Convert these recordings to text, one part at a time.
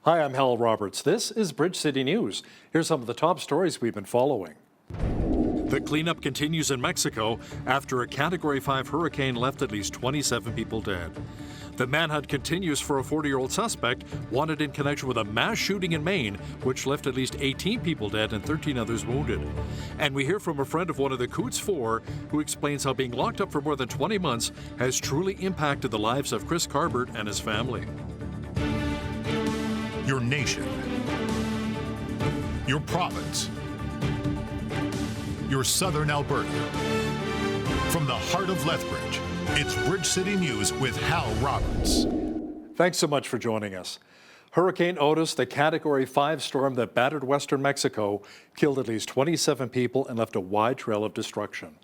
Hi, I'm Hal Roberts. This is Bridge City News. Here's some of the top stories we've been following. The cleanup continues in Mexico after a Category 5 hurricane left at least 27 people dead. The manhunt continues for a 40-year-old suspect wanted in connection with a mass shooting in Maine, which left at least 18 people dead and 13 others wounded. And we hear from a friend of one of the Coots Four who explains how being locked up for more than 20 months has truly impacted the lives of Chris Carbert and his family. Your nation, your province, your southern Alberta. From the heart of Lethbridge, it's Bridge City News with Hal Roberts. Thanks so much for joining us. Hurricane Otis, the Category 5 storm that battered western Mexico, killed at least 27 people and left a wide trail of destruction.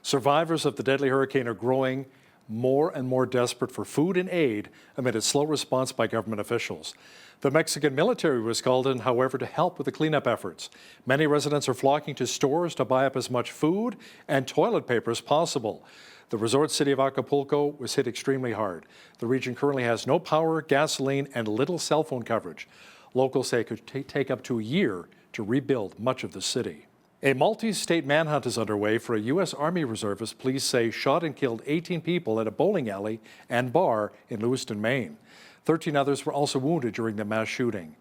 Survivors of the deadly hurricane are growing more and more desperate for food and aid amid a slow response by government officials. The Mexican military was called in, however, to help with the cleanup efforts. Many residents are flocking to stores to buy up as much food and toilet paper as possible. The resort city of Acapulco was hit extremely hard. The region currently has no power, gasoline, and little cell phone coverage. Locals say it could take up to a year to rebuild much of the city. A multi-state manhunt is underway for a U.S. Army reservist police say shot and killed 18 people at a bowling alley and bar in Lewiston, Maine. 13 others were also wounded during the mass shooting.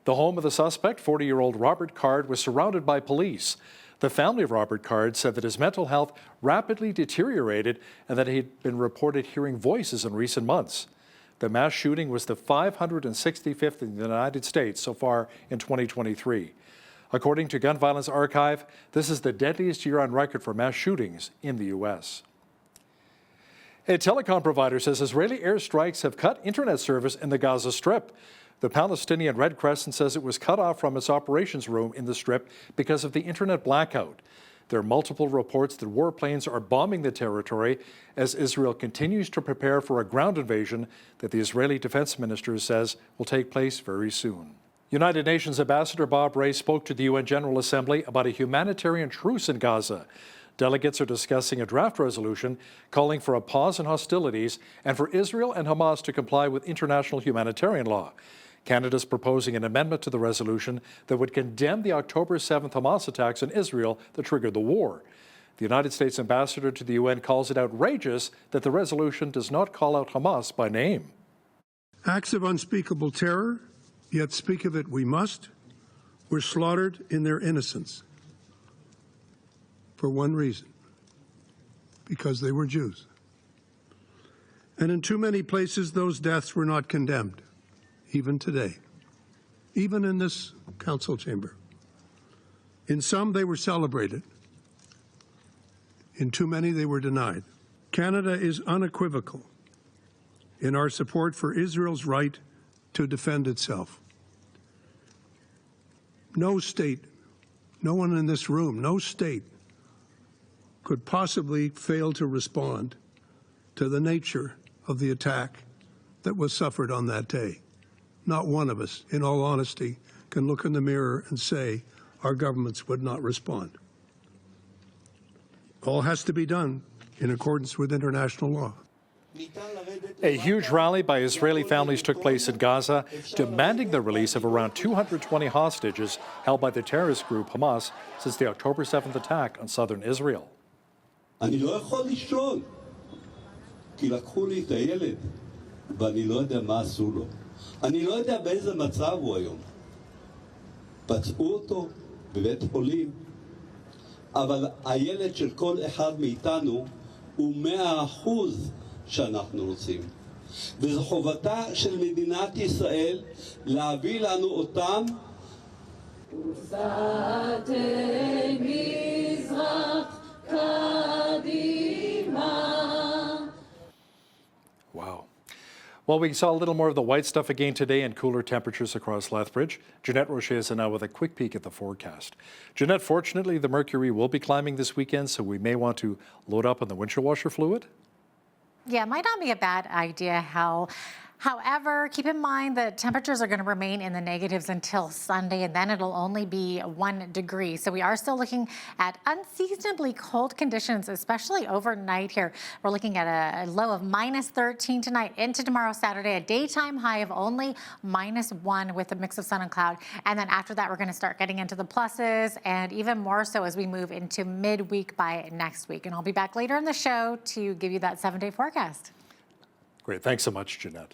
The home of the suspect, 40-year-old Robert Card, was surrounded by police. The family of Robert Card said that his mental health rapidly deteriorated and that he had been reported hearing voices in recent months. The mass shooting was the 565th in the United States so far in 2023. According to Gun Violence Archive, this is the deadliest year on record for mass shootings in the U.S. A telecom provider says Israeli airstrikes have cut internet service in the Gaza Strip. The Palestinian Red Crescent says it was cut off from its operations room in the Strip because of the internet blackout. There are multiple reports that warplanes are bombing the territory as Israel continues to prepare for a ground invasion that the Israeli Defense Minister says will take place very soon. United Nations Ambassador Bob Ray spoke to the UN General Assembly about a humanitarian truce in Gaza. Delegates are discussing a draft resolution calling for a pause in hostilities and for Israel and Hamas to comply with international humanitarian law. Canada's proposing an amendment to the resolution that would condemn the October 7th Hamas attacks on Israel that triggered the war. The United States ambassador to the UN calls it outrageous that the resolution does not call out Hamas by name. Acts of unspeakable terror, yet speak of it we must, were slaughtered in their innocence. For one reason, because they were Jews. And in too many places, those deaths were not condemned, even today, even in this council chamber. In some, they were celebrated. In too many, they were denied. Canada is unequivocal in our support for Israel's right to defend itself. No state, no one in this room, no state could possibly fail to respond to the nature of the attack that was suffered on that day. Not one of us, in all honesty, can look in the mirror and say our governments would not respond. All has to be done in accordance with international law. A huge rally by Israeli families took place in Gaza, demanding the release of around 220 hostages held by the terrorist group Hamas since the October 7th attack on southern Israel. אני לא יכול לישון, כי לקחו לי את הילד, ואני לא יודע מה עשו לו. אני לא יודע באיזה מצב הוא היום. פצעו אותו בבית חולים, אבל הילד של כל אחד מאיתנו הוא 100% שאנחנו רוצים. וזו חובתה של מדינת ישראל להביא לנו אותם. Wow. Well, we saw a little more of the white stuff again today and cooler temperatures across Lethbridge. Jeanette Roche is now with a quick peek at the forecast. Jeanette, fortunately, the mercury will be climbing this weekend, so we may want to load up on the windshield washer fluid. Yeah, it might not be a bad idea, Hal. However, keep in mind that temperatures are going to remain in the negatives until Sunday, and then it'll only be 1 degree. So we are still looking at unseasonably cold conditions, especially overnight here. We're looking at a low of -13 tonight into tomorrow, Saturday, a daytime high of only -1 with a mix of sun and cloud. And then after that, we're going to start getting into the pluses, and even more so as we move into midweek by next week. And I'll be back later in the show to give you that 7-day forecast. Great. Thanks so much, Jeanette.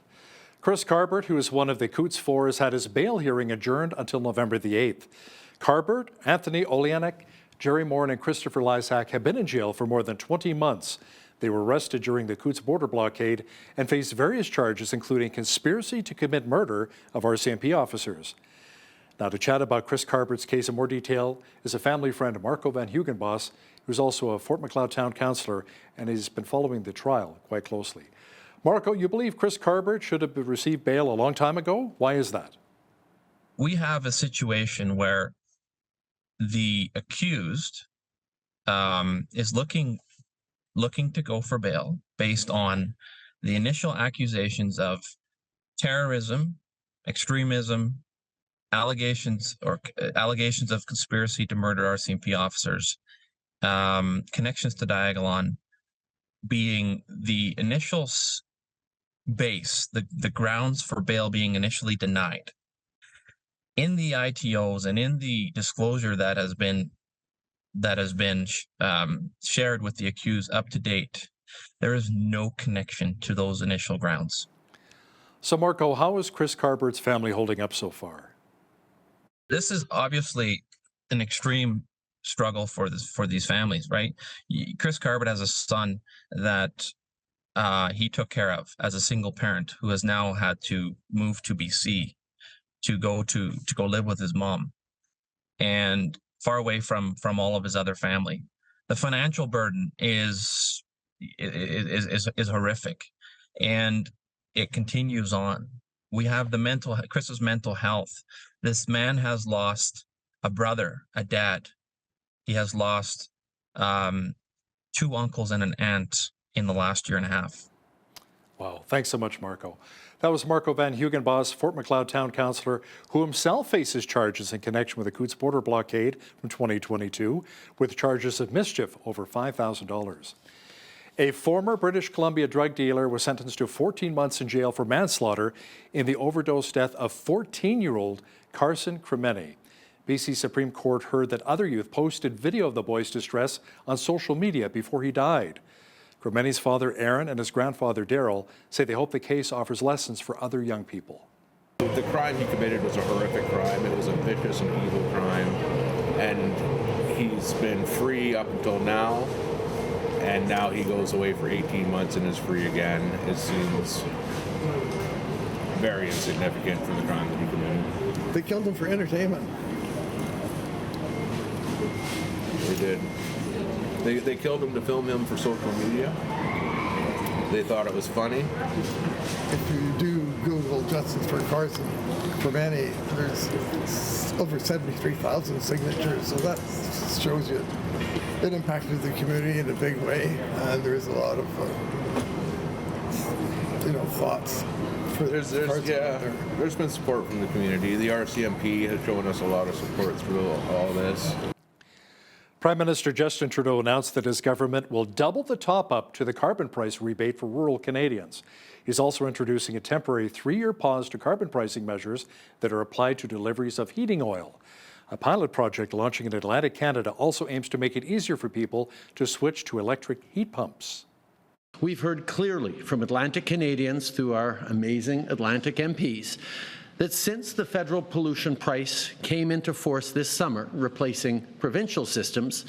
Chris Carbert, who is one of the Coots Four, has had his bail hearing adjourned until November the 8th. Carbert, Anthony Oleanic, Jerry Moore, and Christopher Lysak have been in jail for more than 20 months. They were arrested during the Coots border blockade and faced various charges, including conspiracy to commit murder of RCMP officers. Now, to chat about Chris Carbert's case in more detail is a family friend, Marco Van Hugenbos, who's also a Fort Macleod Town Councillor, and he's been following the trial quite closely. Marco, you believe Chris Carbert should have received bail a long time ago? Why is that? We have a situation where the accused is looking to go for bail based on the initial accusations of terrorism, extremism, allegations of conspiracy to murder RCMP officers, connections to Diagolon being the initial base, the grounds for bail being initially denied. In the ITOs and in the disclosure that has been shared with the accused up to date, there is no connection to those initial grounds. So, Marco, how is Chris Carbert's family holding up so far? This is obviously an extreme struggle for these families, right? Chris Carbert has a son that he took care of as a single parent who has now had to move to BC to go live with his mom and far away from all of his other family. The financial burden is horrific, and it continues on. We have Chris's mental health. This man has lost a brother, a dad. He has lost 2 uncles and an aunt in the last year and a half. Wow. Thanks so much, Marco. That was Marco Van Hugenbos, Fort Macleod Town Councillor, who himself faces charges in connection with the Coots border blockade from 2022, with charges of mischief over $5,000. A former British Columbia drug dealer was sentenced to 14 months in jail for manslaughter in the overdose death of 14-year-old Carson Cremeni. BC Supreme Court heard that other youth posted video of the boy's distress on social media before he died. Cremeni's father, Aaron, and his grandfather, Daryl, say they hope the case offers lessons for other young people. The crime he committed was a horrific crime. It was a vicious and evil crime. And he's been free up until now. And now he goes away for 18 months and is free again. It seems very insignificant for the crime that he committed. They killed him for entertainment. They did. They killed him to film him for social media. They thought it was funny. If you do Google justice for Carson Cremeni, there's over 73,000 signatures, so that shows you it impacted the community in a big way, and there's a lot of thoughts. There's been support from the community. The RCMP has shown us a lot of support through all this. Prime Minister Justin Trudeau announced that his government will double the top-up to the carbon price rebate for rural Canadians. He's also introducing a temporary 3-year pause to carbon pricing measures that are applied to deliveries of heating oil. A pilot project launching in Atlantic Canada also aims to make it easier for people to switch to electric heat pumps. We've heard clearly from Atlantic Canadians through our amazing Atlantic MPs that since the federal pollution price came into force this summer, replacing provincial systems,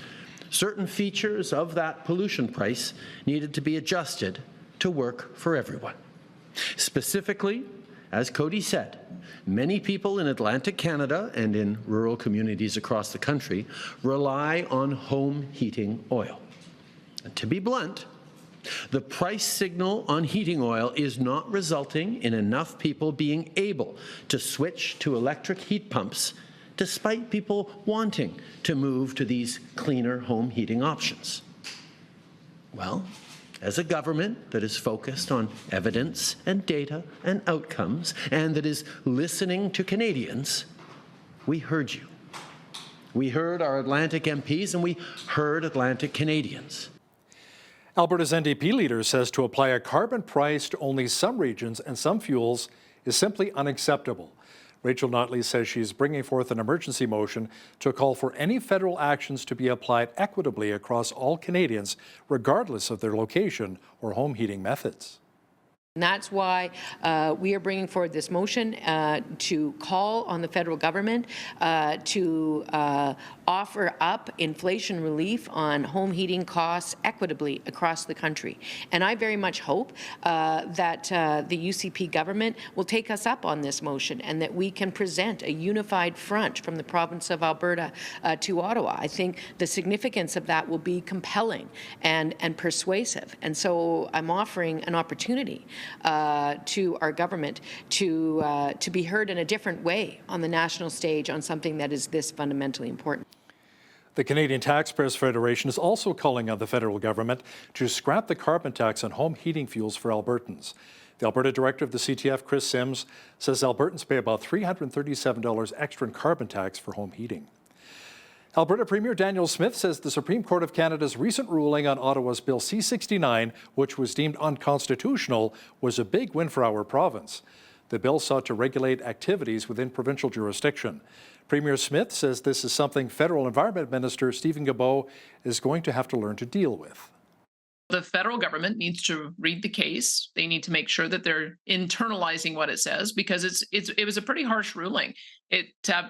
certain features of that pollution price needed to be adjusted to work for everyone. Specifically, as Cody said, many people in Atlantic Canada and in rural communities across the country rely on home heating oil. And to be blunt, the price signal on heating oil is not resulting in enough people being able to switch to electric heat pumps, despite people wanting to move to these cleaner home heating options. Well, as a government that is focused on evidence and data and outcomes and that is listening to Canadians, we heard you. We heard our Atlantic MPs and we heard Atlantic Canadians. Alberta's NDP leader says to apply a carbon price to only some regions and some fuels is simply unacceptable. Rachel Notley says she's bringing forth an emergency motion to call for any federal actions to be applied equitably across all Canadians, regardless of their location or home heating methods. And that's why we are bringing forward this motion to call on the federal government to offer up inflation relief on home heating costs equitably across the country. And I very much hope that the UCP government will take us up on this motion and that we can present a unified front from the province of Alberta to Ottawa. I think the significance of that will be compelling and persuasive. And so I'm offering an opportunity to our government to be heard in a different way on the national stage on something that is this fundamentally important. The Canadian Taxpayers Federation is also calling on the federal government to scrap the carbon tax on home heating fuels for Albertans. The Alberta director of the CTF, Chris Sims, says Albertans pay about $337 extra in carbon tax for home heating. Alberta Premier Daniel Smith says the Supreme Court of Canada's recent ruling on Ottawa's Bill C-69, which was deemed unconstitutional, was a big win for our province. The bill sought to regulate activities within provincial jurisdiction. Premier Smith says this is something Federal Environment Minister Stephen Guilbeault is going to have to learn to deal with. The federal government needs to read the case. They need to make sure that they're internalizing what it says, because it was a pretty harsh ruling. It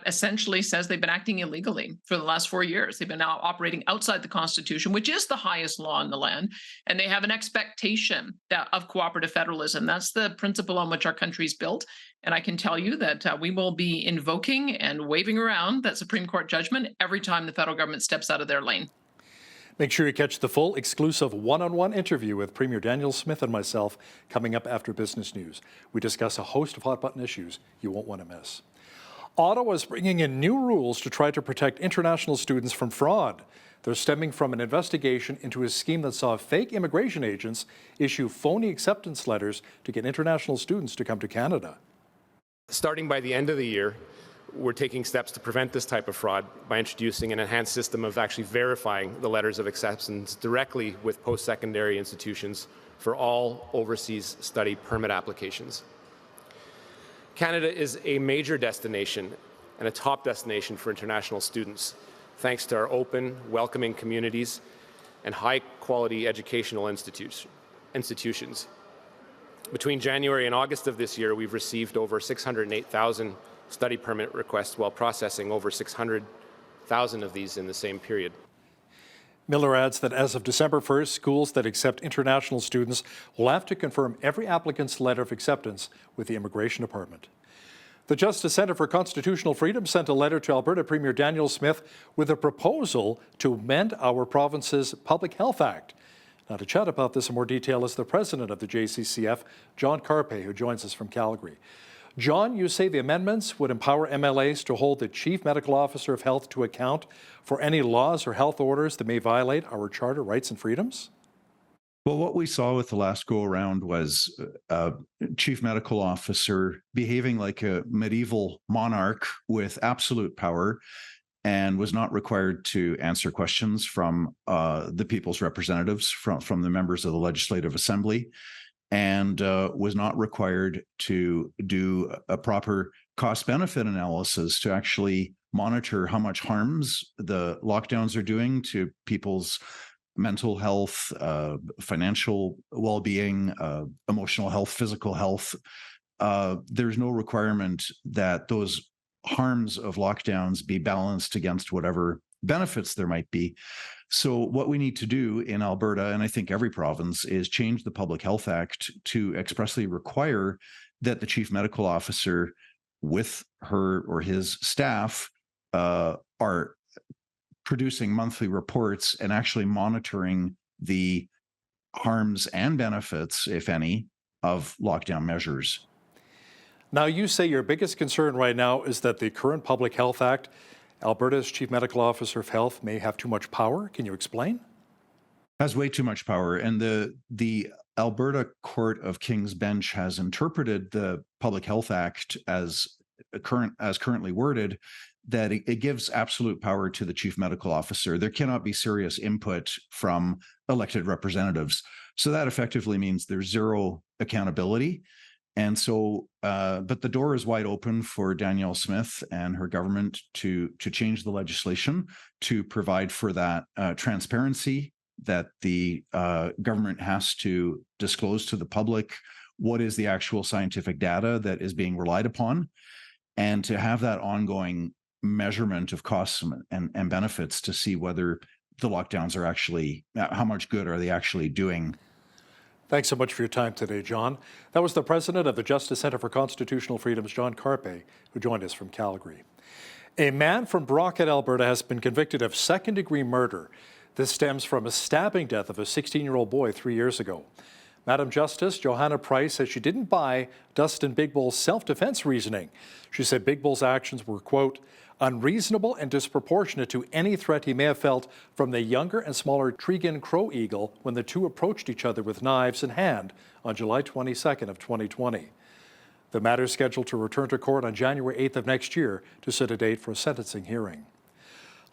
essentially says they've been acting illegally for the last 4 years. They've been now operating outside the Constitution, which is the highest law in the land, and they have an expectation of cooperative federalism. That's the principle on which our country's built. And I can tell you that we will be invoking and waving around that Supreme Court judgment every time the federal government steps out of their lane. Make sure you catch the full exclusive one-on-one interview with Premier Daniel Smith and myself coming up after Business News. We discuss a host of hot-button issues you won't want to miss. Ottawa is bringing in new rules to try to protect international students from fraud. They're stemming from an investigation into a scheme that saw fake immigration agents issue phony acceptance letters to get international students to come to Canada. Starting by the end of the year, we're taking steps to prevent this type of fraud by introducing an enhanced system of actually verifying the letters of acceptance directly with post-secondary institutions for all overseas study permit applications. Canada is a major destination and a top destination for international students, thanks to our open, welcoming communities and high-quality educational institutions. Between January and August of this year, we've received over 608,000 study permit requests while processing over 600,000 of these in the same period. Miller adds that as of December 1st, schools that accept international students will have to confirm every applicant's letter of acceptance with the Immigration Department. The Justice Centre for Constitutional Freedom sent a letter to Alberta Premier Daniel Smith with a proposal to amend our province's Public Health Act. Now, to chat about this in more detail is the president of the JCCF, John Carpe, who joins us from Calgary. John, you say the amendments would empower MLAs to hold the Chief Medical Officer of Health to account for any laws or health orders that may violate our charter rights and freedoms? Well, what we saw with the last go-around was a chief medical officer behaving like a medieval monarch with absolute power and was not required to answer questions from the people's representatives, from the members of the Legislative Assembly, and was not required to do a proper cost-benefit analysis to actually monitor how much harms the lockdowns are doing to people's mental health, financial well-being, emotional health, physical health. There's no requirement that those harms of lockdowns be balanced against whatever benefits there might be. So what we need to do in Alberta, and I think every province, is change the Public Health Act to expressly require that the chief medical officer with her or his staff are producing monthly reports and actually monitoring the harms and benefits, if any, of lockdown measures. Now, you say your biggest concern right now is that the current Public Health Act, Alberta's Chief Medical Officer of Health, may have too much power. Can you explain? Has way too much power. And the Alberta Court of King's Bench has interpreted the Public Health Act as currently worded, that it gives absolute power to the chief medical officer. There cannot be serious input from elected representatives. So that effectively means there's zero accountability. And so, but the door is wide open for Danielle Smith and her government to change the legislation to provide for that transparency, that the government has to disclose to the public what is the actual scientific data that is being relied upon, and to have that ongoing measurement of costs and benefits to see whether the lockdowns are actually, how much good are they actually doing. Thanks so much for your time today, John. That was the president of the Justice Centre for Constitutional Freedoms, John Carpe, who joined us from Calgary. A man from Brockett, Alberta, has been convicted of second-degree murder. This stems from a stabbing death of a 16-year-old boy 3 years ago. Madam Justice Johanna Price says she didn't buy Dustin Big Bull's self-defense reasoning. She said Big Bull's actions were, quote, unreasonable and disproportionate to any threat he may have felt from the younger and smaller Tregan Crow Eagle when the two approached each other with knives in hand on July 22nd of 2020. The matter is scheduled to return to court on January 8th of next year to set a date for a sentencing hearing.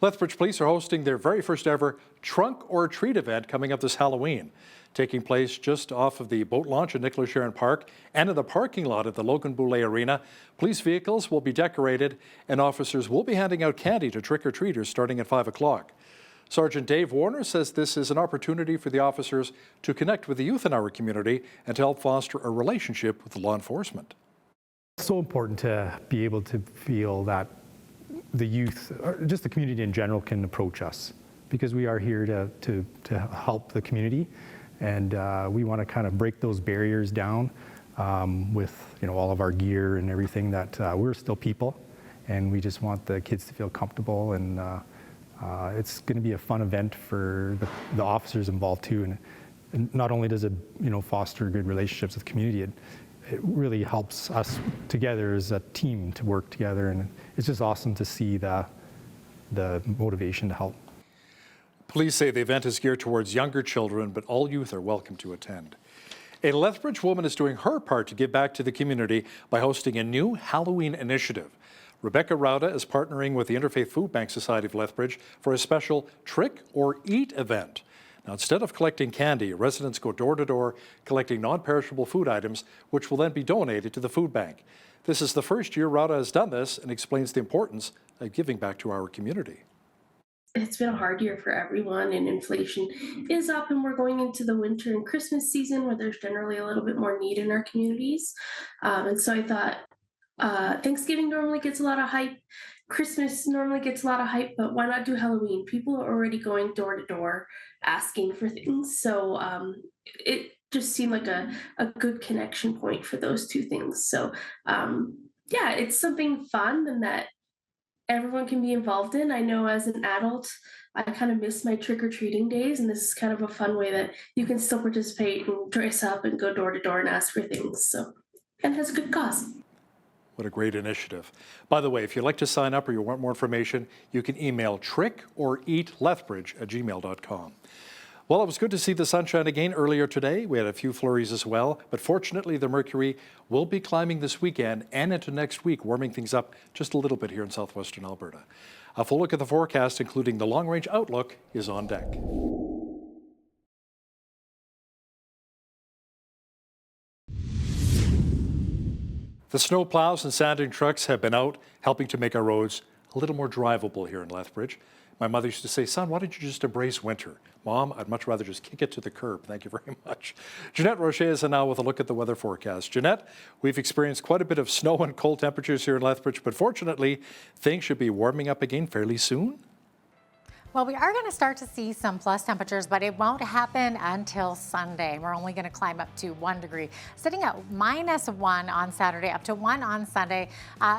Lethbridge Police are hosting their very first ever Trunk or Treat event coming up this Halloween, taking place just off of the boat launch at Nicola Sharon Park and in the parking lot at the Logan Boulet Arena. Police vehicles will be decorated and officers will be handing out candy to trick-or-treaters starting at 5 o'clock. Sergeant Dave Warner says this is an opportunity for the officers to connect with the youth in our community and to help foster a relationship with law enforcement. It's so important to be able to feel that the youth, or just the community in general, can approach us, because we are here to help the community, and we want to kind of break those barriers down with all of our gear and everything, that we're still people, and we just want the kids to feel comfortable, and it's going to be a fun event for the officers involved too, and not only does it foster good relationships with the community, it really helps us together as a team to work together, and it's just awesome to see the motivation to help. Police say the event is geared towards younger children, but all youth are welcome to attend. A Lethbridge woman is doing her part to give back to the community by hosting a new Halloween initiative. Rebecca Rauda is partnering with the Interfaith Food Bank Society of Lethbridge for a special Trick or Eat event. Now, instead of collecting candy, residents go door to door collecting non-perishable food items, which will then be donated to the food bank. This is the first year Rauda has done this and explains the importance of giving back to our community. It's been a hard year for everyone, and inflation is up, and we're going into the winter and Christmas season where there's generally a little bit more need in our communities. And so I thought Thanksgiving normally gets a lot of hype. Christmas normally gets a lot of hype, but why not do Halloween? People are already going door to door asking for things. So it just seemed like a good connection point for those two things. So yeah, it's something fun and that everyone can be involved in. I know as an adult, I kind of miss my trick-or-treating days, and this is kind of a fun way that you can still participate and dress up and go door to door and ask for things. So, and has a good cause. What a great initiative. By the way, if you'd like to sign up or you want more information, you can email trickoreatlethbridge@gmail.com. Well, it was good to see the sunshine again earlier today. We had a few flurries as well, but fortunately the mercury will be climbing this weekend and into next week, warming things up just a little bit here in southwestern Alberta. A full look at the forecast, including the long-range outlook, is on deck. The snow plows and sanding trucks have been out helping to make our roads a little more drivable here in Lethbridge. My mother used to say, son, why don't you just embrace winter? Mom, I'd much rather just kick it to the curb. Thank you very much. Jeanette Rocher is now with a look at the weather forecast. Jeanette, we've experienced quite a bit of snow and cold temperatures here in Lethbridge, but fortunately, things should be warming up again fairly soon. Well, we are going to start to see some plus temperatures, but it won't happen until Sunday. We're only going to climb up to 1 degree, sitting at -1 on Saturday, up to 1 on Sunday.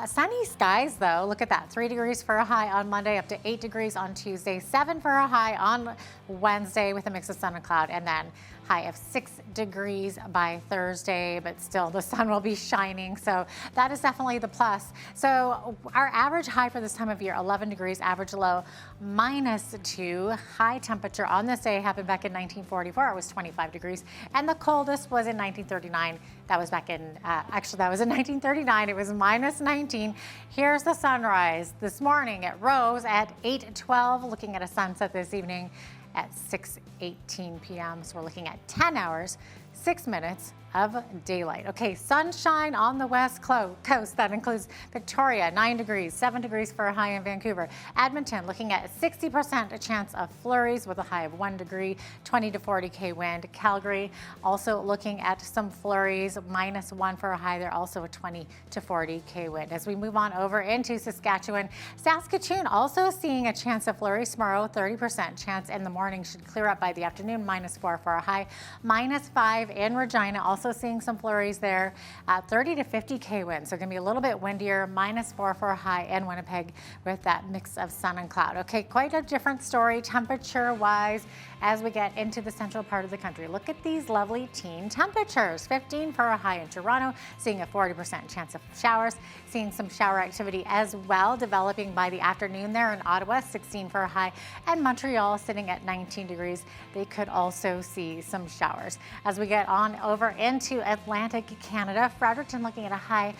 Sunny skies, though. Look at that. 3 degrees for a high on Monday, up to 8 degrees on Tuesday, 7 for a high on Wednesday with a mix of sun and cloud, and then high of 6 degrees by Thursday, but still the sun will be shining. So that is definitely the plus. So our average high for this time of year, 11 degrees, average low -2. High temperature on this day happened back in 1944. It was 25 degrees. And the coldest was in 1939. That was back in, actually that was in 1939. It was -19. Here's the sunrise this morning. It rose at 8:12, looking at a sunset this evening at 6:18 p.m. So we're looking at 10 hours, 6 minutes of daylight. Okay, sunshine on the west coast. That includes Victoria, 9 degrees, 7 degrees for a high in Vancouver. Edmonton looking at 60% a chance of flurries with a high of 1 degree, 20 to 40 wind. Calgary also looking at some flurries, -1 for a high there, also a 20 to 40 wind. As we move on over into Saskatchewan, Saskatoon also seeing a chance of flurries tomorrow, 30% chance in the morning, should clear up by the afternoon, -4 for a high, -5 in Regina, also seeing some flurries there, 30 to 50 wind. So going to be a little bit windier, -4 for a high in Winnipeg with that mix of sun and cloud. Okay, quite a different story temperature wise as we get into the central part of the country. Look at these lovely teen temperatures. 15 for a high in Toronto, seeing a 40% chance of showers, seeing some shower activity as well developing by the afternoon there in Ottawa, 16 for a high, and Montreal sitting at 19 degrees. They could also see some showers. As we get on over into Atlantic Canada, Fredericton looking at a high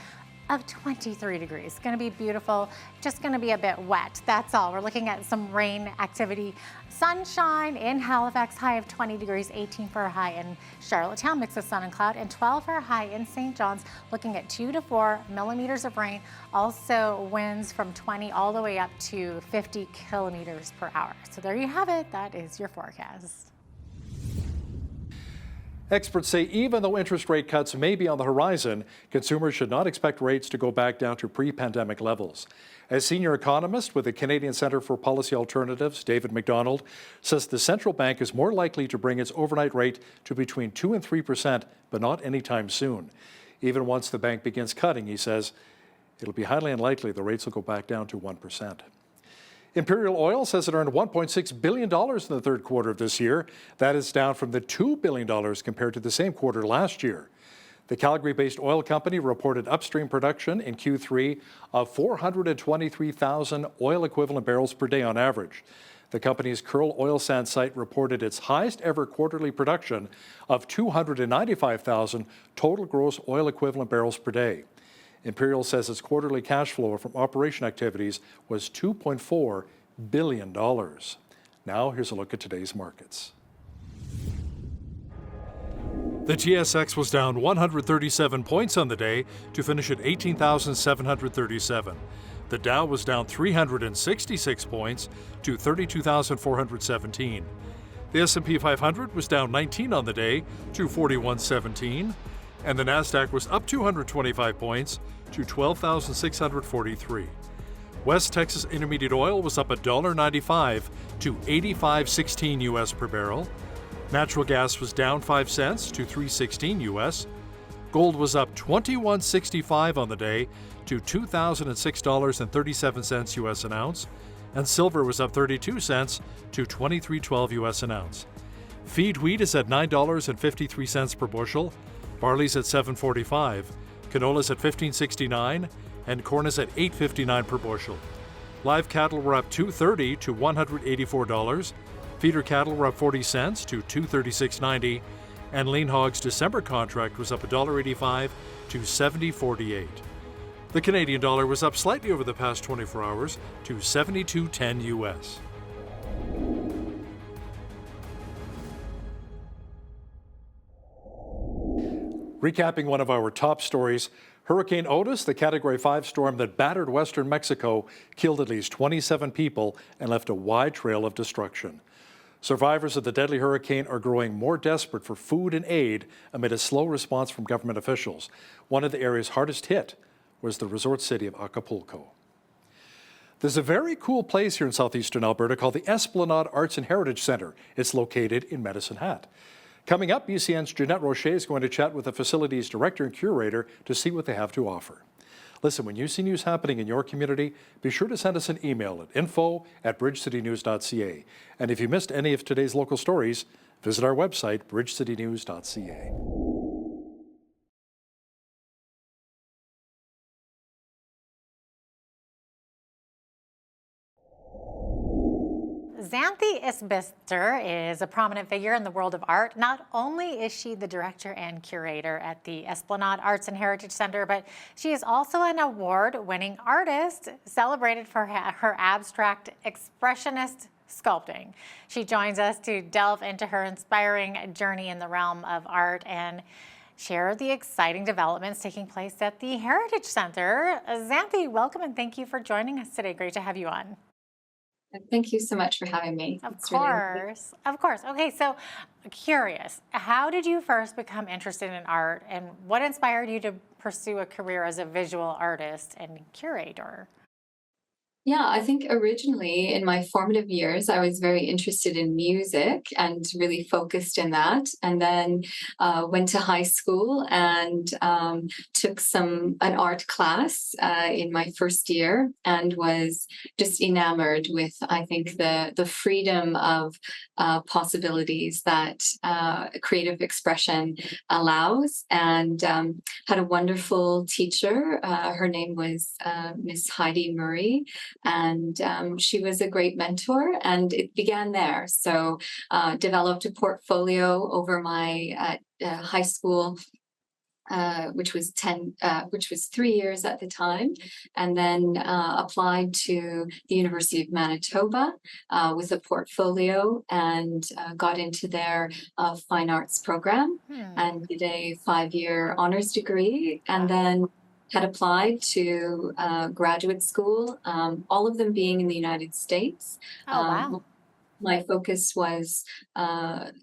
of 23 degrees. Going to be beautiful, just going to be a bit wet. That's all. We're looking at some rain activity. Sunshine in Halifax, high of 20 degrees, 18 for a high in Charlottetown, mix of sun and cloud, and 12 for a high in St. John's, looking at 2 to 4 millimeters of rain. Also winds from 20 all the way up to 50 kilometers per hour. So there you have it. That is your forecast. Experts say even though interest rate cuts may be on the horizon, consumers should not expect rates to go back down to pre-pandemic levels. As senior economist with the Canadian Centre for Policy Alternatives, David McDonald, says the central bank is more likely to bring its overnight rate to between 2% and 3%, but not anytime soon. Even once the bank begins cutting, he says, it'll be highly unlikely the rates will go back down to 1%. Imperial Oil says it earned $1.6 billion in the third quarter of this year. That is down from the $2 billion compared to the same quarter last year. The Calgary-based oil company reported upstream production in Q3 of 423,000 oil equivalent barrels per day on average. The company's Kearl oil sands site reported its highest ever quarterly production of 295,000 total gross oil equivalent barrels per day. Imperial says its quarterly cash flow from operation activities was $2.4 billion. Now, here's a look at today's markets. The TSX was down 137 points on the day to finish at 18,737. The Dow was down 366 points to 32,417. The S&P 500 was down 19 on the day to 4117. And the Nasdaq was up 225 points to 12,643. West Texas Intermediate Oil was up $1.95 to 85.16 US per barrel. Natural gas was down 5 cents to 3.16 US. Gold was up $21.65 on the day to $2,006.37 US an ounce, and silver was up 32 cents to 23.12 US an ounce. Feed wheat is at $9.53 per bushel. Barley's at $7.45, canola's at $15.69, and corn is at $8.59 per bushel. Live cattle were up $2.30 to $184. Feeder cattle were up 40 cents to $236.90, and lean hogs December contract was up $1.85 to $70.48. The Canadian dollar was up slightly over the past 24 hours to 72.10 US. Recapping one of our top stories, Hurricane Otis, the Category 5 storm that battered western Mexico, killed at least 27 people and left a wide trail of destruction. Survivors of the deadly hurricane are growing more desperate for food and aid amid a slow response from government officials. One of the areas hardest hit was the resort city of Acapulco. There's a very cool place here in southeastern Alberta called the Esplanade Arts and Heritage Centre. It's located in Medicine Hat. Coming up, BCN's Jeanette Rocher is going to chat with the facility's director and curator to see what they have to offer. Listen, when you see news happening in your community, be sure to send us an email at info@bridgecitynews.ca. And if you missed any of today's local stories, Visit our website, bridgecitynews.ca. Xanthi Isbister is a prominent figure in the world of art. Not only is she the director and curator at the Esplanade Arts and Heritage Center, but she is also an award-winning artist celebrated for her abstract expressionist sculpting. She joins us to delve into her inspiring journey in the realm of art and share the exciting developments taking place at the Heritage Center. Xanthi, welcome and thank you for joining us today. Great to have you on. Thank you so much for having me. Of course. Okay, so curious, how did you first become interested in art and what inspired you to pursue a career as a visual artist and curator? Yeah, I think originally in my formative years, I was very interested in music and really focused in that. And then went to high school and took an art class in my first year and was just enamored with, I think, the freedom of possibilities that creative expression allows. And had a wonderful teacher. Her name was Miss Heidi Murray. And she was a great mentor, and it began there. So developed a portfolio over my high school, which was 3 years at the time, and then applied to the University of Manitoba with a portfolio and got into their fine arts program and did a 5-year honors degree, and then had applied to graduate school, all of them being in the United States. Oh, wow. My focus was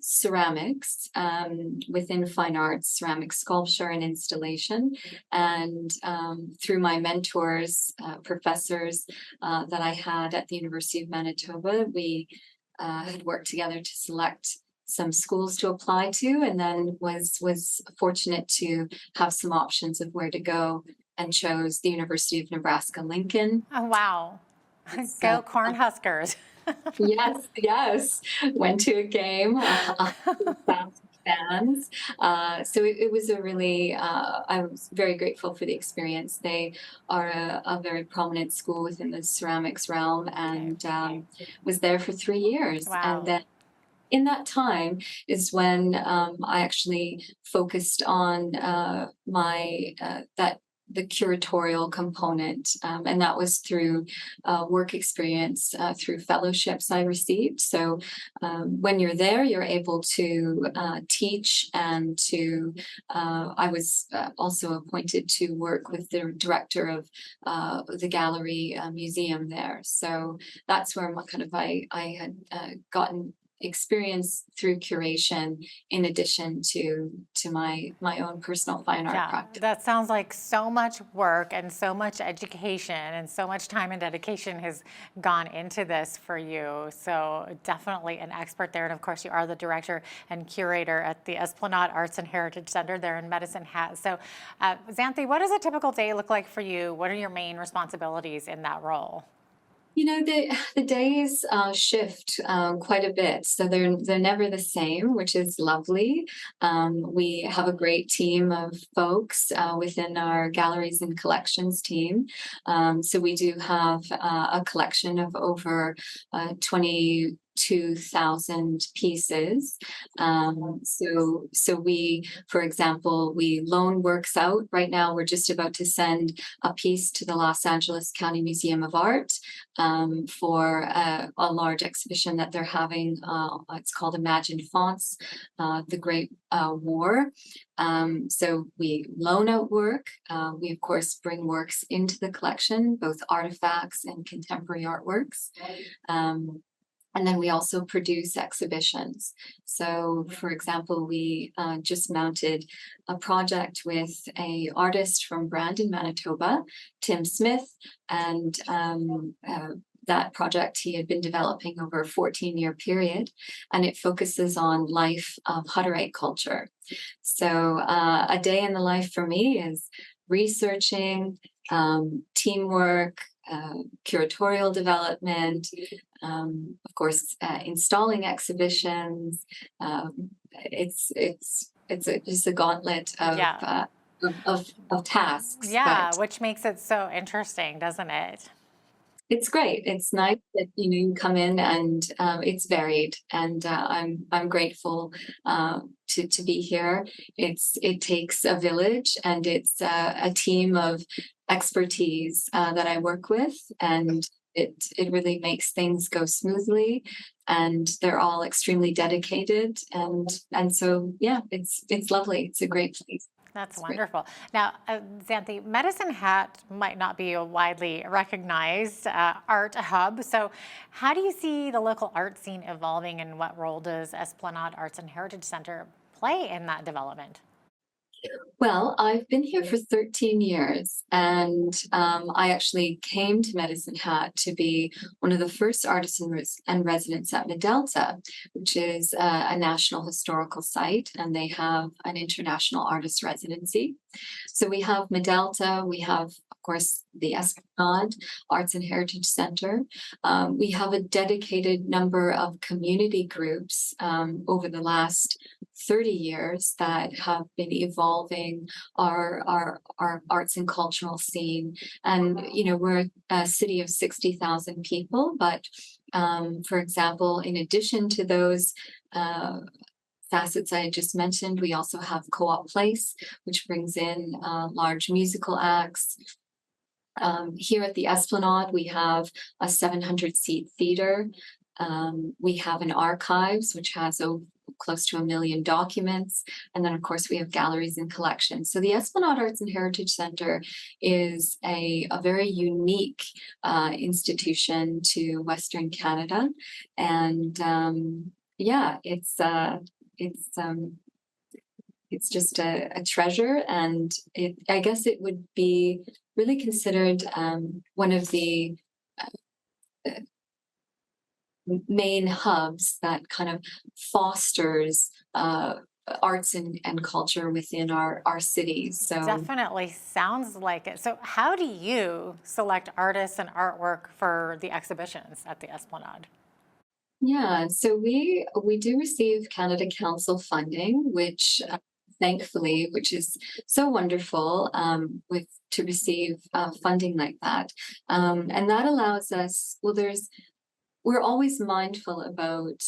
ceramics within fine arts, ceramic sculpture and installation. And through my mentors, professors that I had at the University of Manitoba, we had worked together to select some schools to apply to, and then was fortunate to have some options of where to go, and chose the University of Nebraska-Lincoln. Oh, wow. Go Cornhuskers. Yes. Went to a game, fans. So it was a really, I was very grateful for the experience. They are a very prominent school within the ceramics realm, and was there for 3 years. Wow. And then in that time is when I actually focused on the curatorial component, and that was through work experience through fellowships I received. So when you're there, you're able to teach, and to I was also appointed to work with the director of the gallery museum there. So that's where I had gotten experience through curation in addition to my own personal fine art practice. That sounds like so much work and so much education and so much time and dedication has gone into this for you. So definitely an expert there. And of course you are the director and curator at the Esplanade Arts and Heritage Center there in Medicine Hat. So Xanthi, what does a typical day look like for you? What are your main responsibilities in that role? You know, the days shift quite a bit, so they're never the same, which is lovely. We have a great team of folks within our galleries and collections team. So we do have a collection of over 22,000 pieces. So we, for example, we loan works out. Right now, we're just about to send a piece to the Los Angeles County Museum of Art for a large exhibition that they're having. It's called Imagine Fonts, The Great War. So we loan out work. We, of course, bring works into the collection, both artifacts and contemporary artworks. And then we also produce exhibitions. So, for example, we just mounted a project with an artist from Brandon, Manitoba, Tim Smith, and that project he had been developing over a 14-year period, and it focuses on life of Hutterite culture. So a day in the life for me is researching, teamwork, curatorial development, of course, installing exhibitions. Just a gauntlet of tasks. Yeah, But which makes it so interesting, doesn't it? it's great. It's nice that you come in and it's varied, and I'm grateful to be here. It takes a village, and it's a team of expertise that I work with, and it really makes things go smoothly, and they're all extremely dedicated, and so yeah, it's lovely. It's a great place. That's wonderful. Now, Xanthi, Medicine Hat might not be a widely recognized art hub. So how do you see the local art scene evolving, and what role does Esplanade Arts and Heritage Center play in that development? Well, I've been here for 13 years, and I actually came to Medicine Hat to be one of the first artists and residents at Medalta, which is a national historical site, and they have an international artist residency. So we have Medalta, we have, of course, the Esplanade Arts and Heritage Center. We have a dedicated number of community groups over the last 30 years that have been evolving our arts and cultural scene. And, we're a city of 60,000 people, but for example, in addition to those facets I just mentioned, we also have Co-op Place, which brings in large musical acts. Here at the Esplanade, we have a 700-seat theater. We have an archives, which has close to 1 million documents. And then, of course, we have galleries and collections. So the Esplanade Arts and Heritage Center is a very unique institution to Western Canada. And it's just a treasure, and I guess it would be really considered one of the main hubs that kind of fosters arts and culture within our cities. So Definitely sounds like it. So how do you select artists and artwork for the exhibitions at the Esplanade? yeah, so we do receive Canada Council funding, which thankfully, which is so wonderful to receive funding like that, and that allows us. We're always mindful about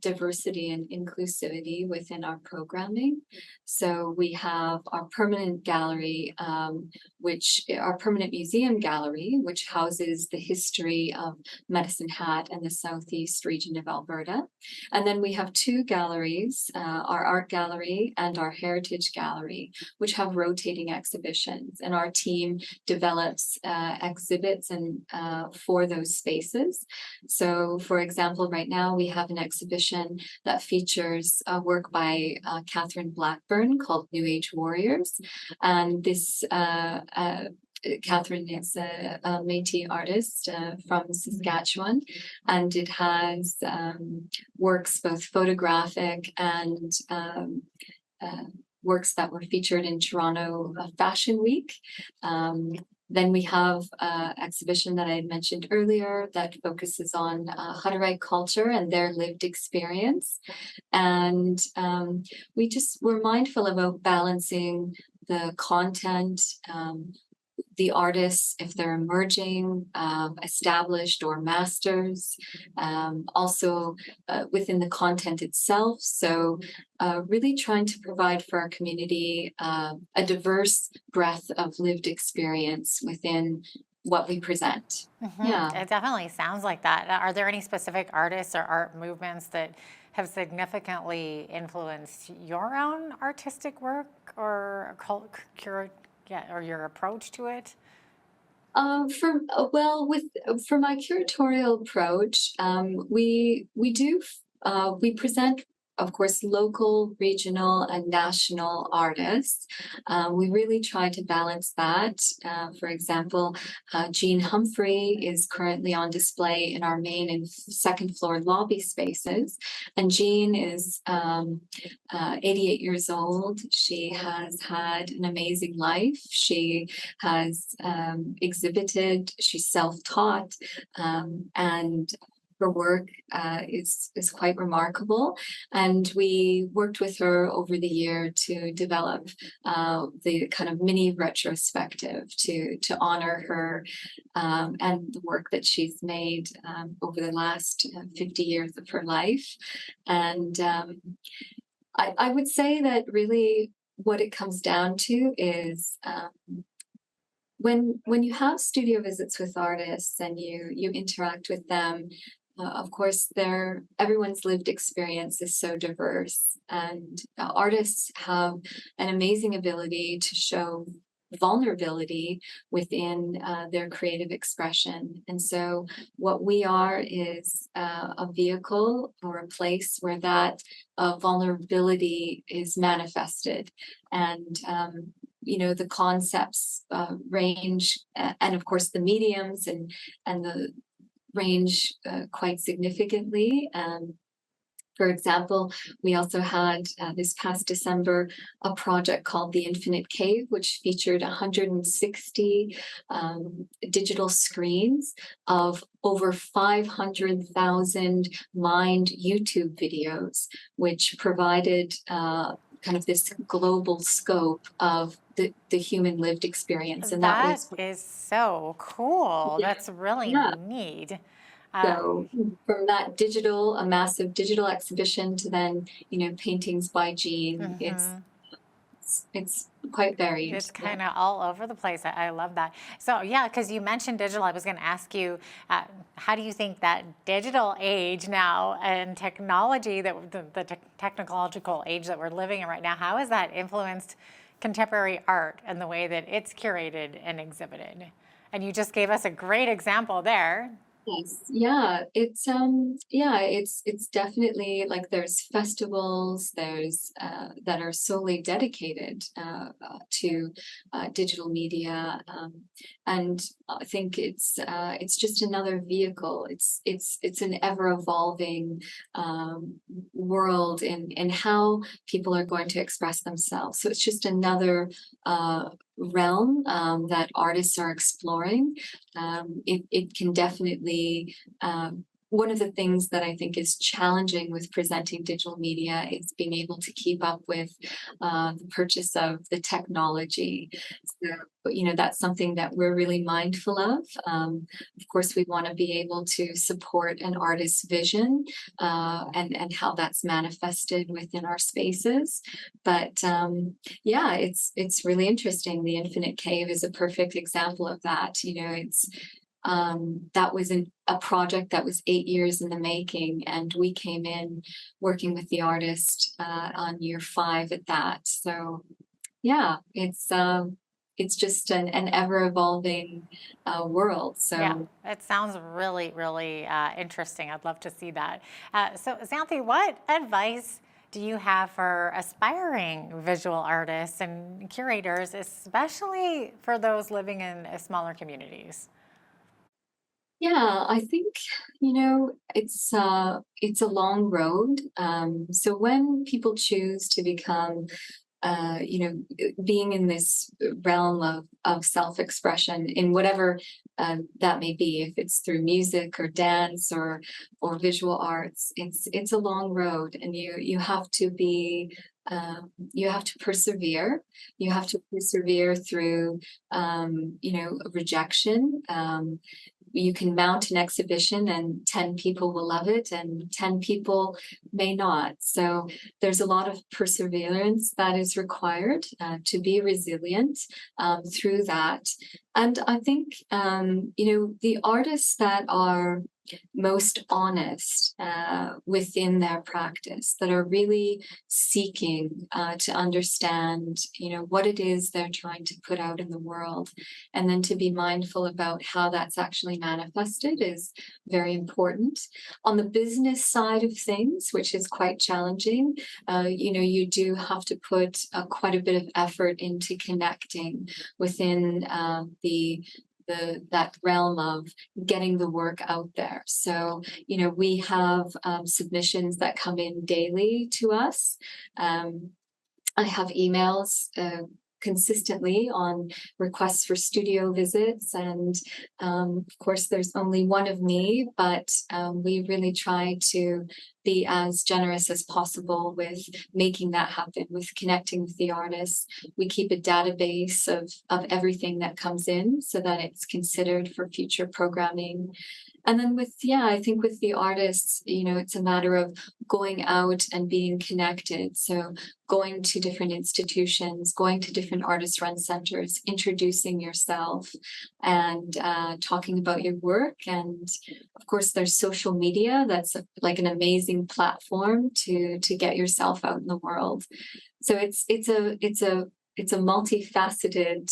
diversity and inclusivity within our programming. So we have our permanent gallery, our permanent museum gallery, which houses the history of Medicine Hat and the Southeast region of Alberta. And then we have two galleries, our art gallery and our heritage gallery, which have rotating exhibitions. And our team develops exhibits and for those spaces. So, for example, right now we have an exhibition that features a work by Catherine Blackburn called New Age Warriors. And this Catherine is a Métis artist from Saskatchewan, and it has works both photographic and works that were featured in Toronto Fashion Week. Then we have an exhibition that I had mentioned earlier that focuses on Hutterite culture and their lived experience. And we're mindful about balancing the content, the artists, if they're emerging, established, or masters, also within the content itself. So really trying to provide for our community a diverse breadth of lived experience within what we present. Mm-hmm. Yeah. It definitely sounds like that. Are there any specific artists or art movements that have significantly influenced your own artistic work or or your approach to it? For my curatorial approach, we present of course, local, regional, and national artists. We really try to balance that. For example, Jean Humphrey is currently on display in our main and second floor lobby spaces. And Jean is 88 years old. She has had an amazing life. She has exhibited, she's self-taught, and her work is quite remarkable. And we worked with her over the year to develop the kind of mini retrospective to honor her and the work that she's made over the last 50 years of her life. And I would say that really what it comes down to is when you have studio visits with artists and you interact with them, of course, everyone's lived experience is so diverse, and artists have an amazing ability to show vulnerability within their creative expression. And so what we are is a vehicle or a place where that vulnerability is manifested. And the concepts range, and of course the mediums and the range quite significantly. For example, we also had this past December a project called The Infinite Cave, which featured 160 digital screens of over 500,000 mined YouTube videos, which provided kind of this global scope of the human lived experience. And that is so cool. Yeah. That's really neat. So from that a massive digital exhibition to then, paintings by Jean, it's quite varied. It's kind of all over the place. I love that. So yeah, because you mentioned digital, I was going to ask you, how do you think that digital age now and technology, that the technological age that we're living in right now, how has that influenced contemporary art and the way that it's curated and exhibited? And you just gave us a great example there. Yes, yeah, it's definitely like there's festivals, there's that are solely dedicated to digital media, and I think it's just another vehicle. It's an ever evolving world in how people are going to express themselves. So it's just another realm that artists are exploring. It can definitely one of the things that I think is challenging with presenting digital media is being able to keep up with the purchase of the technology. So, that's something that we're really mindful of. Of course, we want to be able to support an artist's vision and how that's manifested within our spaces. But it's really interesting. The Infinite Cave is a perfect example of that. That was a project that was 8 years in the making, and we came in working with the artist on year 5 at that. So yeah, it's just an ever-evolving world. So yeah, it sounds really, really interesting. I'd love to see that. So Xanthi, what advice do you have for aspiring visual artists and curators, especially for those living in smaller communities? Yeah, I think, it's a long road. So when people choose to become, being in this realm of self-expression in whatever that may be, if it's through music or dance or visual arts, it's a long road, and you have to be you have to persevere. You have to persevere through, rejection. You can mount an exhibition and 10 people will love it and 10 people may not. So there's a lot of perseverance that is required to be resilient through that. And I think, the artists that are most honest within their practice, that are really seeking to understand, what it is they're trying to put out in the world, and then to be mindful about how that's actually manifested is very important. On the business side of things, which is quite challenging, you do have to put quite a bit of effort into connecting within that realm of getting the work out there. So, we have submissions that come in daily to us. I have emails consistently on requests for studio visits, and of course there's only one of me, but we really try to be as generous as possible with making that happen, with connecting with the artists. We keep a database of everything that comes in so that it's considered for future programming. And then I think with the artists, it's a matter of going out and being connected. So going to different institutions, going to different artist-run centers, introducing yourself and talking about your work. And of course, there's social media. That's like an amazing platform to get yourself out in the world. So it's a multifaceted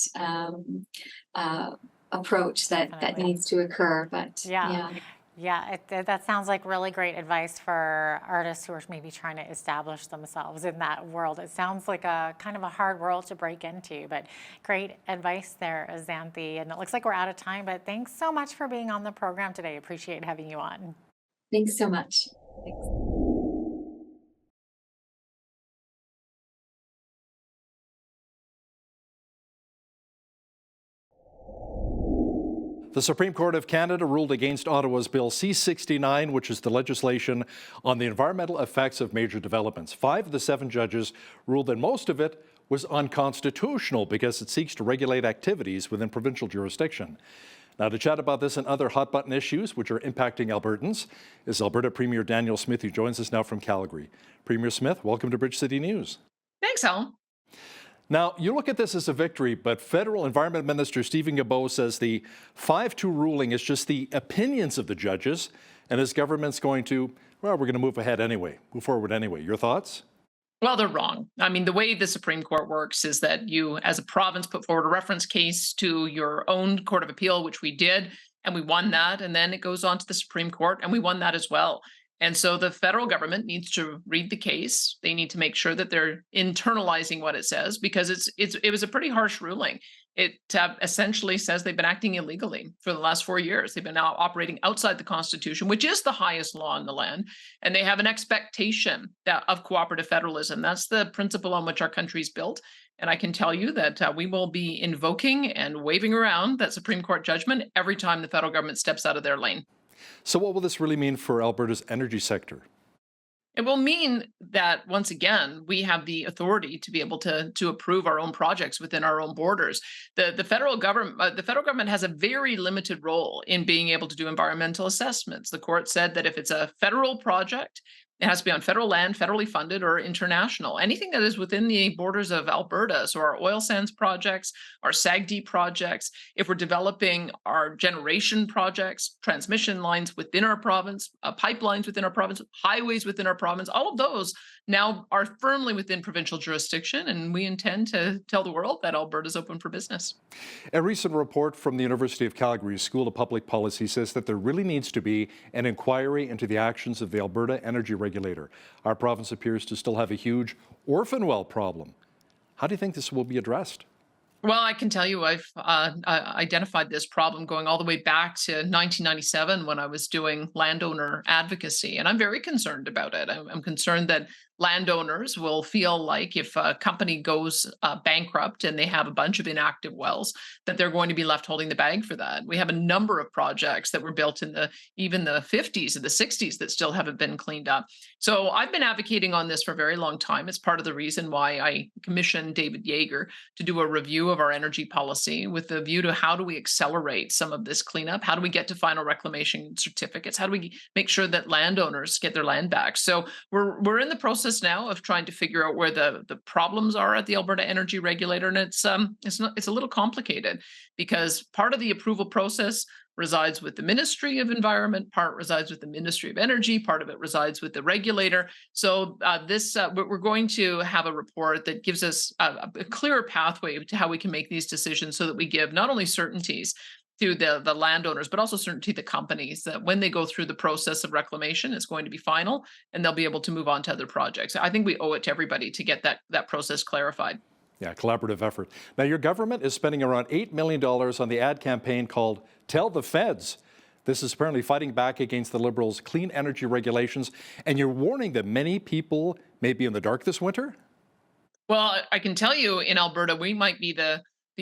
approach that needs to occur. But that sounds like really great advice for artists who are maybe trying to establish themselves in that world. It sounds like a kind of a hard world to break into, but great advice there, Xanthi. And it looks like we're out of time, but thanks so much for being on the program today. Appreciate having you on. Thanks so much. Thanks. The Supreme Court of Canada ruled against Ottawa's Bill C-69, which is the legislation on the environmental effects of major developments. 5 of the 7 judges ruled that most of it was unconstitutional because it seeks to regulate activities within provincial jurisdiction. Now, to chat about this and other hot-button issues which are impacting Albertans is Alberta Premier Danielle Smith, who joins us now from Calgary. Premier Smith, welcome to Bridge City News. Thanks, Alan. Now, you look at this as a victory, but Federal Environment Minister Stephen Guilbeault says the 5-2 ruling is just the opinions of the judges, and his government's going to, we're going to move forward anyway. Your thoughts? Well, they're wrong. I mean, the way the Supreme Court works is that you, as a province, put forward a reference case to your own Court of Appeal, which we did, and we won that, and then it goes on to the Supreme Court, and we won that as well. And so the federal government needs to read the case. They need to make sure that they're internalizing what it says, because it was a pretty harsh ruling. It essentially says they've been acting illegally for the last 4 years. They've been now operating outside the Constitution, which is the highest law in the land, and they have an expectation of cooperative federalism. That's the principle on which our country's built. And I can tell you that we will be invoking and waving around that Supreme Court judgment every time the federal government steps out of their lane. So what will this really mean for Alberta's energy sector? It will mean that, once again, we have the authority to be able to approve our own projects within our own borders. The federal government has a very limited role in being able to do environmental assessments. The court said that if it's a federal project, it has to be on federal land, federally funded, or international. Anything that is within the borders of Alberta, so our oil sands projects, our SAGD projects, if we're developing our generation projects, transmission lines within our province, pipelines within our province, highways within our province, all of those now are firmly within provincial jurisdiction, and we intend to tell the world that Alberta's open for business. A recent report from the University of Calgary School of Public Policy says that there really needs to be an inquiry into the actions of the Alberta Energy Regulator. Our province appears to still have a huge orphan well problem. How do you think this will be addressed? Well, I can tell you I've identified this problem going all the way back to 1997 when I was doing landowner advocacy, and I'm very concerned about it. I'm concerned that landowners will feel like if a company goes bankrupt and they have a bunch of inactive wells, that they're going to be left holding the bag for that. We have a number of projects that were built in even the 50s and the 60s that still haven't been cleaned up. So I've been advocating on this for a very long time. It's part of the reason why I commissioned David Yeager to do a review of our energy policy with the view to how do we accelerate some of this cleanup? How do we get to final reclamation certificates? How do we make sure that landowners get their land back? So we're in the process now of trying to figure out where the problems are at the Alberta Energy Regulator, and it's a little complicated because part of the approval process resides with the Ministry of Environment, part resides with the Ministry of Energy, part of it resides with the regulator. So we're going to have a report that gives us a clearer pathway to how we can make these decisions so that we give not only certainties to the landowners, but also certainty to the companies that when they go through the process of reclamation, it's going to be final and they'll be able to move on to other projects. I think we owe it to everybody to get that process clarified. Yeah, collaborative effort. Now, your government is spending around $8 million on the ad campaign called Tell the Feds. This is apparently fighting back against the Liberals' clean energy regulations, and you're warning that many people may be in the dark this winter? Well, I can tell you in Alberta, we might be the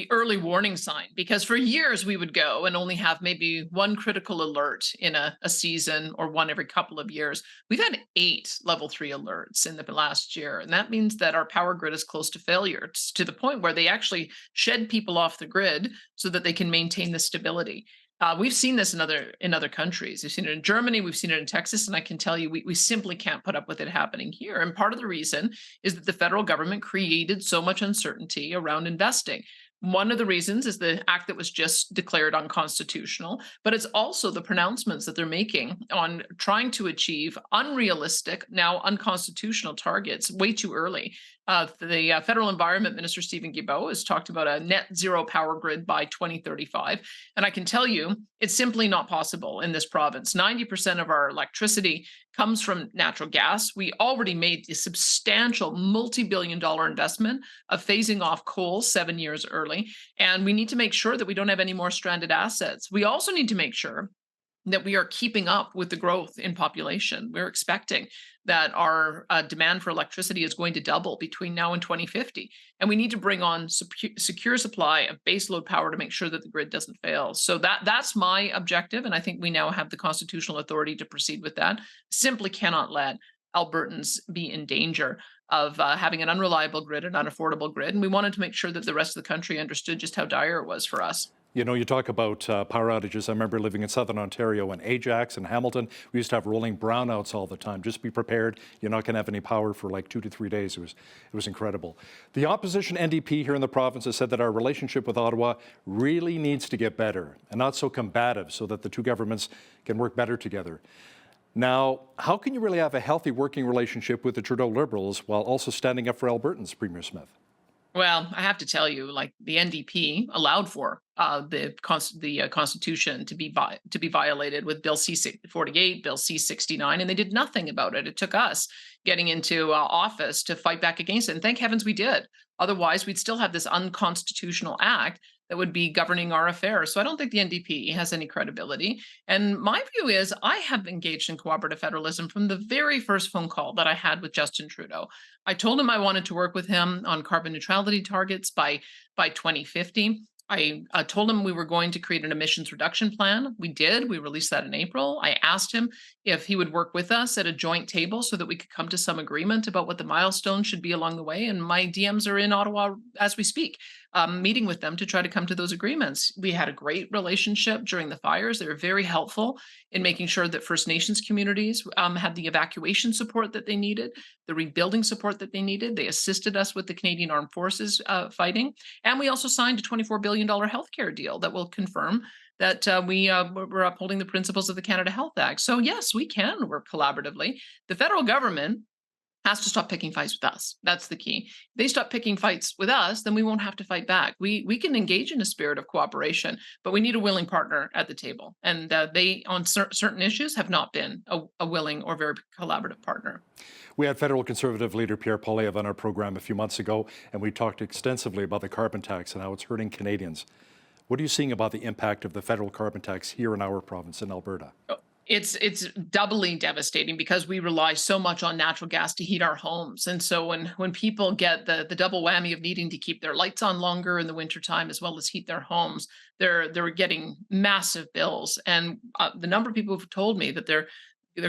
early warning sign, because for years we would go and only have maybe one critical alert in a season or one every couple of years. We've had 8 level 3 alerts in the last year. And that means that our power grid is close to failure, to the point where they actually shed people off the grid so that they can maintain the stability. We've seen this in other countries. We've seen it in Germany, we've seen it in Texas, and I can tell you we simply can't put up with it happening here. And part of the reason is that the federal government created so much uncertainty around investing. One of the reasons is the act that was just declared unconstitutional, but it's also the pronouncements that they're making on trying to achieve unrealistic, now unconstitutional targets way too early. The Federal Environment Minister, Stephen Guilbeault, has talked about a net zero power grid by 2035. And I can tell you, it's simply not possible in this province. 90% of our electricity comes from natural gas. We already made the substantial multi-billion-dollar investment of phasing off coal 7 years early. And we need to make sure that we don't have any more stranded assets. We also need to make sure that we are keeping up with the growth in population. We're expecting that our demand for electricity is going to double between now and 2050. And we need to bring on secure supply of baseload power to make sure that the grid doesn't fail. So that's my objective. And I think we now have the constitutional authority to proceed with that. Simply cannot let Albertans be in danger of having an unreliable grid, an unaffordable grid. And we wanted to make sure that the rest of the country understood just how dire it was for us. You know, you talk about power outages. I remember living in Southern Ontario in Ajax and Hamilton. We used to have rolling brownouts all the time. Just be prepared. You're not going to have any power for like 2 to 3 days. It was incredible. The opposition NDP here in the province has said that our relationship with Ottawa really needs to get better and not so combative, so that the two governments can work better together. Now, how can you really have a healthy working relationship with the Trudeau Liberals while also standing up for Albertans, Premier Smith? Well, I have to tell you, like, the NDP allowed for the Constitution to be violated with Bill C-48, Bill C-69, and they did nothing about it. It took us getting into office to fight back against it, and thank heavens we did. Otherwise, we'd still have this unconstitutional act that would be governing our affairs. So I don't think the NDP has any credibility. And my view is I have engaged in cooperative federalism from the very first phone call that I had with Justin Trudeau. I told him I wanted to work with him on carbon neutrality targets by 2050. I told him we were going to create an emissions reduction plan. We did. We released that in April. I asked him if he would work with us at a joint table so that we could come to some agreement about what the milestones should be along the way. And my DMs are in Ottawa as we speak, meeting with them to try to come to those agreements. We had a great relationship during the fires. They were very helpful in making sure that First Nations communities had the evacuation support that they needed, the rebuilding support that they needed. They assisted us with the Canadian Armed Forces fighting. And we also signed a $24 billion healthcare deal that will confirm that we're upholding the principles of the Canada Health Act. So yes, we can work collaboratively. The federal government has to stop picking fights with us. That's the key. If they stop picking fights with us, then we won't have to fight back. We can engage in a spirit of cooperation, but we need a willing partner at the table. And they, on certain issues, have not been a willing or very collaborative partner. We had federal Conservative leader Pierre Poilievre on our program a few months ago, and we talked extensively about the carbon tax and how it's hurting Canadians. What are you seeing about the impact of the federal carbon tax here in our province in Alberta? It's doubly devastating because we rely so much on natural gas to heat our homes. And so when people get the double whammy of needing to keep their lights on longer in the wintertime as well as heat their homes, they're getting massive bills. And the number of people who've told me that their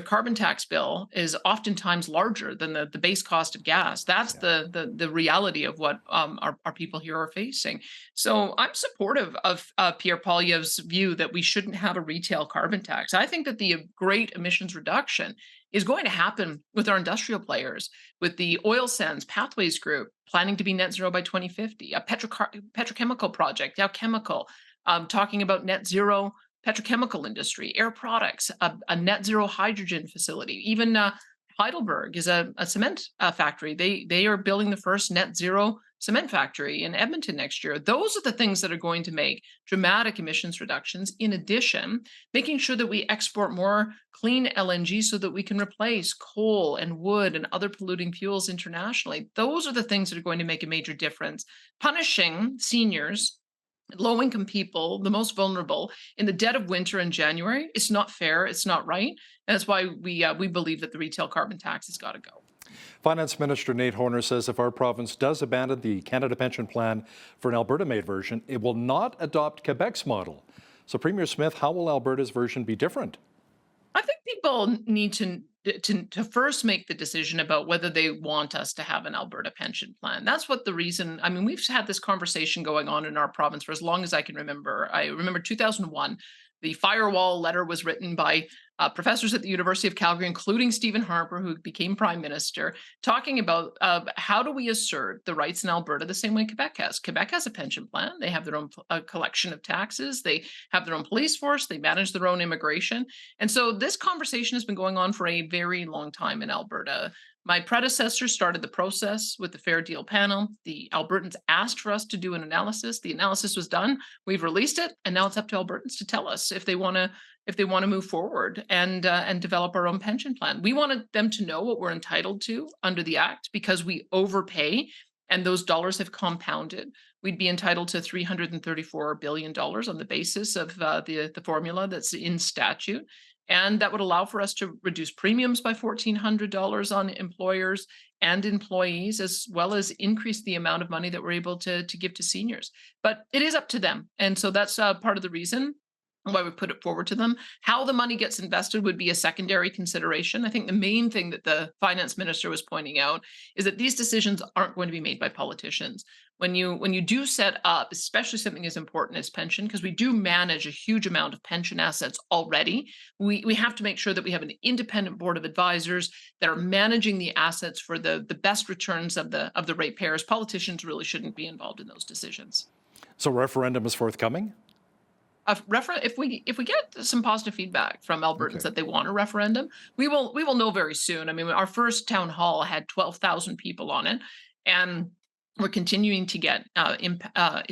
carbon tax bill is oftentimes larger than the base cost of gas. That's the reality of what our people here are facing. So I'm supportive of Pierre Poilievre's view that we shouldn't have a retail carbon tax. I think that the great emissions reduction is going to happen with our industrial players, with the Oil Sands Pathways Group planning to be net zero by 2050, a petrochemical project, Dow Chemical, talking about net zero petrochemical industry, Air Products, a net zero hydrogen facility, even Heidelberg is a cement factory. They are building the first net zero cement factory in Edmonton next year. Those are the things that are going to make dramatic emissions reductions. In addition, making sure that we export more clean LNG so that we can replace coal and wood and other polluting fuels internationally. Those are the things that are going to make a major difference. Punishing seniors, low-income people, the most vulnerable, in the dead of winter in January, it's not fair, it's not right. And that's why we believe that the retail carbon tax has got to go. Finance Minister Nate Horner says if our province does abandon the Canada Pension Plan for an Alberta-made version, it will not adopt Quebec's model. So, Premier Smith, how will Alberta's version be different? I think people need to first make the decision about whether they want us to have an Alberta pension plan. That's what the reason, I mean, we've had this conversation going on in our province for as long as I can remember. I remember 2001, the firewall letter was written by professors at the University of Calgary, including Stephen Harper, who became Prime Minister, talking about how do we assert the rights in Alberta the same way Quebec has. Quebec has a pension plan. They have their own collection of taxes. They have their own police force. They manage their own immigration. And so this conversation has been going on for a very long time in Alberta. My predecessor started the process with the Fair Deal panel. The Albertans asked for us to do an analysis. The analysis was done. We've released it, and now it's up to Albertans to tell us if they want to move forward and develop our own pension plan. We wanted them to know what we're entitled to under the Act because we overpay, and those dollars have compounded. We'd be entitled to $334 billion on the basis of the formula that's in statute. And that would allow for us to reduce premiums by $1,400 on employers and employees, as well as increase the amount of money that we're able to give to seniors. But it is up to them. And so that's part of the reason why we put it forward to them. How the money gets invested would be a secondary consideration. I think the main thing that the finance minister was pointing out is that these decisions aren't going to be made by politicians. When you do set up, especially something as important as pension, because we do manage a huge amount of pension assets already, we have to make sure that we have an independent board of advisors that are managing the assets for the best returns of the ratepayers. Politicians really shouldn't be involved in those decisions. So referendum is forthcoming? If we get some positive feedback from Albertans that they want a referendum, we will know very soon. I mean, our first town hall had 12,000 people on it, and we're continuing to get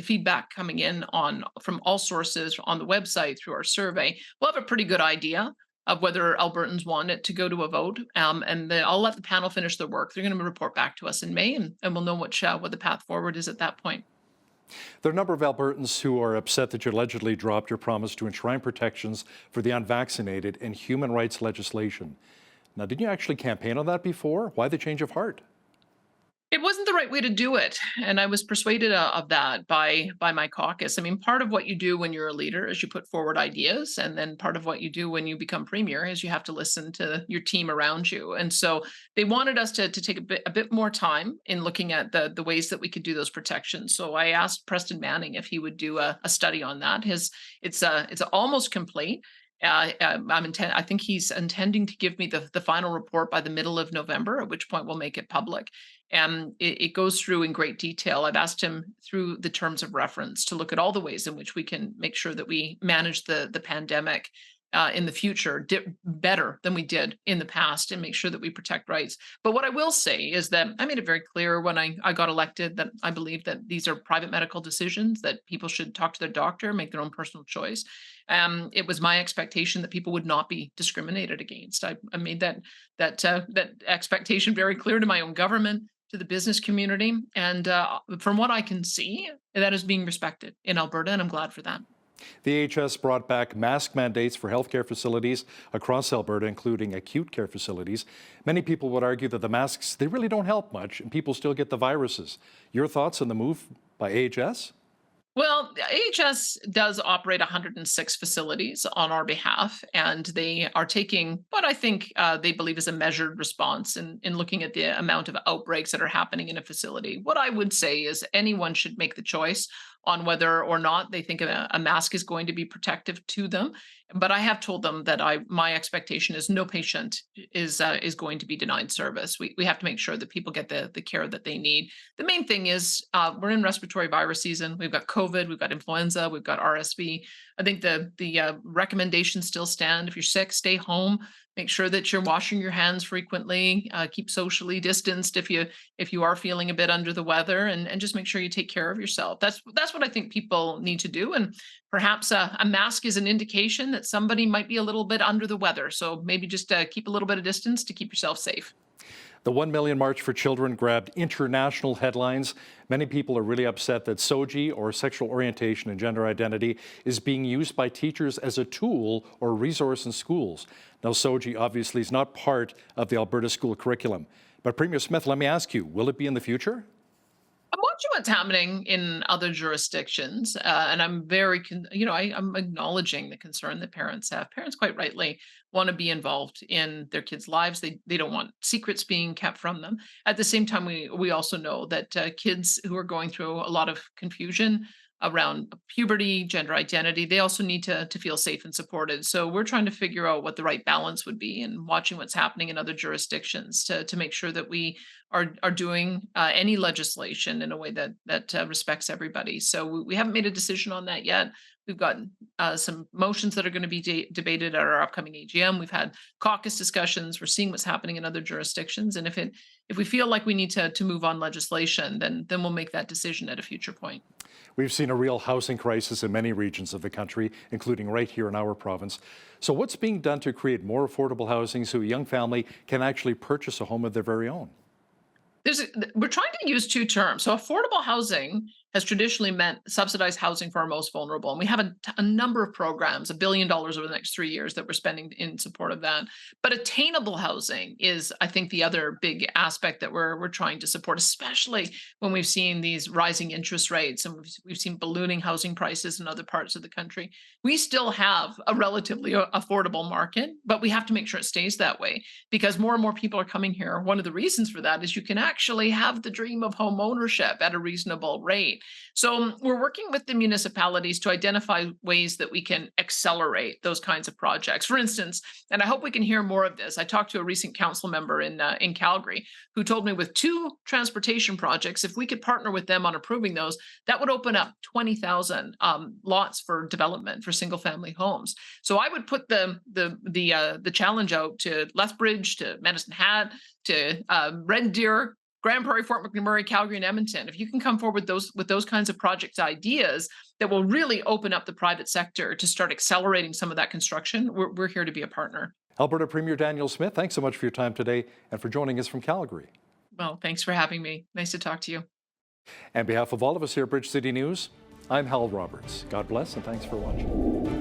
feedback coming in from all sources on the website through our survey. We'll have a pretty good idea of whether Albertans want it to go to a vote, and I'll let the panel finish their work. They're going to report back to us in May, and we'll know what the path forward is at that point. There are a number of Albertans who are upset that you allegedly dropped your promise to enshrine protections for the unvaccinated in human rights legislation. Now, didn't you actually campaign on that before? Why the change of heart? It wasn't the right way to do it, and I was persuaded of that by my caucus. I mean, part of what you do when you're a leader is you put forward ideas, and then part of what you do when you become premier is you have to listen to your team around you. And so they wanted us to take a bit more time in looking at the ways that we could do those protections. So I asked Preston Manning if he would do a study on that. It's almost complete. I think he's intending to give me the final report by the middle of November, at which point we'll make it public. And it goes through in great detail. I've asked him through the terms of reference to look at all the ways in which we can make sure that we manage the pandemic in the future better than we did in the past and make sure that we protect rights. But what I will say is that I made it very clear when I got elected that I believe that these are private medical decisions, that people should talk to their doctor, make their own personal choice. It was my expectation that people would not be discriminated against. I made that expectation very clear to my own government, to the business community. And from what I can see, that is being respected in Alberta, and I'm glad for that. The AHS brought back mask mandates for healthcare facilities across Alberta, including acute care facilities. Many people would argue that the masks, they really don't help much, and people still get the viruses. Your thoughts on the move by AHS? Well, AHS does operate 106 facilities on our behalf, and they are taking what I think they believe is a measured response in looking at the amount of outbreaks that are happening in a facility. What I would say is anyone should make the choice on whether or not they think a mask is going to be protective to them. But I have told them that my expectation is no patient is going to be denied service. We have to make sure that people get the care that they need. The main thing is we're in respiratory virus season. We've got COVID, we've got influenza, we've got RSV. I think the recommendations still stand. If you're sick, stay home. Make sure that you're washing your hands frequently. Keep socially distanced if you are feeling a bit under the weather, and just make sure you take care of yourself. That's what I think people need to do. And perhaps a mask is an indication that somebody might be a little bit under the weather. So maybe just keep a little bit of distance to keep yourself safe. The 1 Million March for Children grabbed international headlines. Many people are really upset that SOGI, or sexual orientation and gender identity, is being used by teachers as a tool or resource in schools. Now, SOGI obviously is not part of the Alberta school curriculum. But Premier Smith, let me ask you, will it be in the future? I'm watching what's happening in other jurisdictions, and I'm very, I'm acknowledging the concern that parents have. Parents, quite rightly, want to be involved in their kids' lives. They don't want secrets being kept from them. At the same time, we also know that kids who are going through a lot of confusion around puberty, gender identity, they also need to feel safe and supported. So we're trying to figure out what the right balance would be, and watching what's happening in other jurisdictions to make sure that we are doing any legislation in a way that respects everybody. So we haven't made a decision on that yet. We've got some motions that are going to be debated at our upcoming AGM. We've had caucus discussions. We're seeing what's happening in other jurisdictions, and if we feel like we need to move on legislation, then we'll make that decision at a future point. We've seen a real housing crisis in many regions of the country, including right here in our province. So what's being done to create more affordable housing so a young family can actually purchase a home of their very own? We're trying to use two terms. So affordable housing has traditionally meant subsidized housing for our most vulnerable. And we have a number of programs, $1 billion over the next 3 years that we're spending in support of that. But attainable housing is, I think, the other big aspect that we're trying to support, especially when we've seen these rising interest rates and we've seen ballooning housing prices in other parts of the country. We still have a relatively affordable market, but we have to make sure it stays that way because more and more people are coming here. One of the reasons for that is you can actually have the dream of home ownership at a reasonable rate. So we're working with the municipalities to identify ways that we can accelerate those kinds of projects. For instance, and I hope we can hear more of this, I talked to a recent council member in Calgary who told me with 2 transportation projects, if we could partner with them on approving those, that would open up 20,000 lots for development for single-family homes. So I would put the challenge out to Lethbridge, to Medicine Hat, to Red Deer, Grand Prairie, Fort McMurray, Calgary, and Edmonton. If you can come forward with those kinds of project ideas that will really open up the private sector to start accelerating some of that construction, we're here to be a partner. Alberta Premier Danielle Smith, thanks so much for your time today and for joining us from Calgary. Well, thanks for having me. Nice to talk to you. On behalf of all of us here at Bridge City News, I'm Hal Roberts. God bless and thanks for watching.